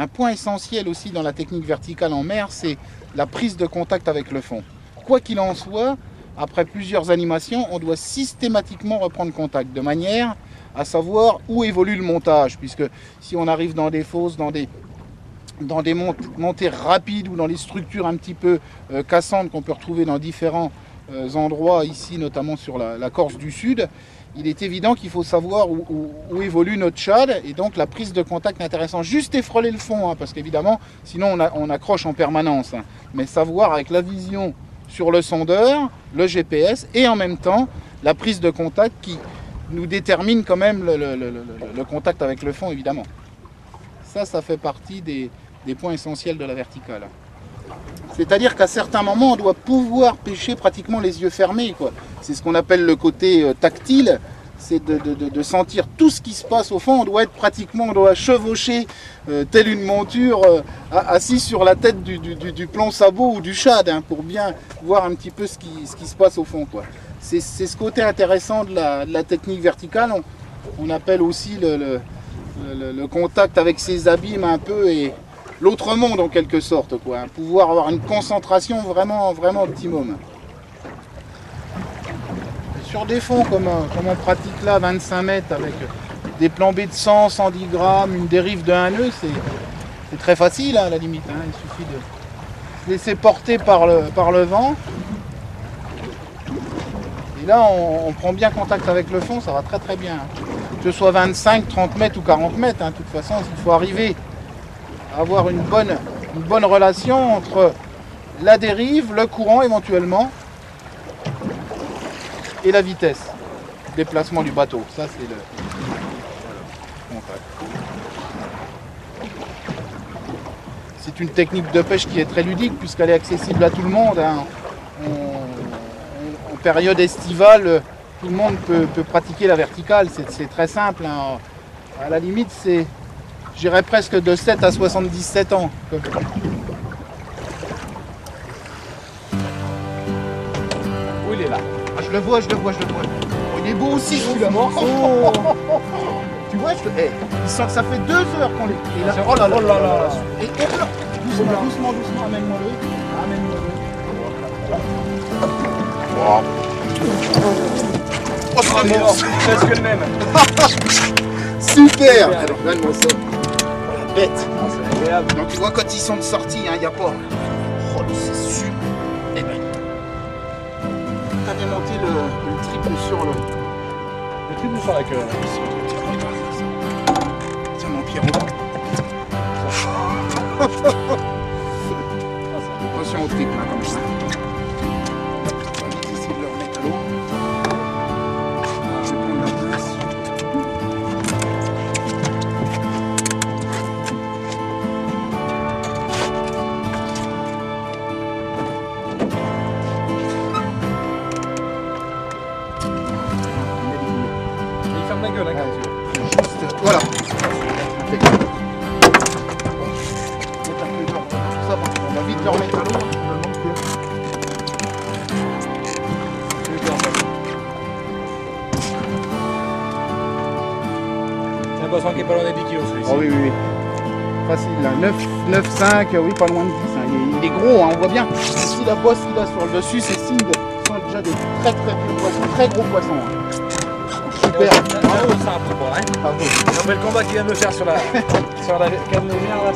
Un point essentiel aussi dans la technique verticale en mer, c'est la prise de contact avec le fond. Quoi qu'il en soit, après plusieurs animations, on doit systématiquement reprendre contact, de manière à savoir où évolue le montage, puisque si on arrive dans des fosses, dans des montées rapides ou dans les structures un petit peu cassantes qu'on peut retrouver dans différents endroits, ici notamment sur la Corse du Sud, il est évident qu'il faut savoir où évolue notre shad, et donc la prise de contact est intéressante. Juste effreuler le fond, hein, parce qu'évidemment, sinon on accroche en permanence. Hein. Mais savoir avec la vision sur le sondeur, le GPS, et en même temps la prise de contact qui nous détermine quand même le contact avec le fond, évidemment. Ça fait partie des points essentiels de la verticale. C'est-à-dire qu'à certains moments, on doit pouvoir pêcher pratiquement les yeux fermés, quoi. C'est ce qu'on appelle le côté tactile, c'est de sentir tout ce qui se passe au fond. On doit chevaucher telle une monture assis sur la tête du plomb sabot ou du shad, hein, pour bien voir un petit peu ce qui se passe au fond, quoi. C'est ce côté intéressant de la technique verticale. On appelle aussi le contact avec ses abîmes un peu, et l'autre monde en quelque sorte, quoi. Hein. Pouvoir avoir une concentration vraiment, vraiment optimum. Sur des fonds comme on pratique là, 25 mètres, avec des plans B de 100, 110 grammes, une dérive de 1 nœud, c'est très facile, hein, à la limite. Hein. Il suffit de se laisser porter par le vent. Et là, on prend bien contact avec le fond, ça va très très bien. Hein. Que ce soit 25, 30 mètres ou 40 mètres, hein, de toute façon, il faut arriver à avoir une bonne relation entre la dérive, le courant éventuellement, et la vitesse, le déplacement du bateau. Ça, c'est le contact. C'est une technique de pêche qui est très ludique, puisqu'elle est accessible à tout le monde. Hein. En période estivale, tout le monde peut pratiquer la verticale. C'est très simple. Hein. À la limite, j'irais presque de 7 à 77 ans. Où il est là? Ah, je le vois. Oh, il est beau aussi celui-là. Oh. Tu vois, il sent que ça fait 2 heures qu'on est là. Oh là là. Et doucement, amène-moi-le. Wow. Oh, c'est mort. Presque le même. Super. Alors, donne-moi ça. La bête. Oh, c'est agréable. Donc tu vois, quand ils sont de sortie, il n'y a pas... Oh, c'est super. Eh ben, t'as démonté le triple sur le... Le triple sur la queue. Tiens mon Pierrot. Attention au triple, hein, comme ça. On va vite essayer de le remettre à l'eau. Je vais prendre la place. Il ferme la gueule, hein, quand tu veux. Juste, voilà. Impeccable. On va vite le remettre à l'eau. C'est un poisson qui est pas loin des 10 kg celui-ci. Oh oui. Facile, là. 9,5, oui, pas loin de 10. Hein. Il est gros, hein, on voit bien. Ici, la bosse qu'il a sur le dessus, ces signes sont déjà des très gros poissons. Très gros poissons. Hein. Super. Bravo, ça, pour hein. Bravo. On fait le combat qu'il vient de me faire sur la canne légère là.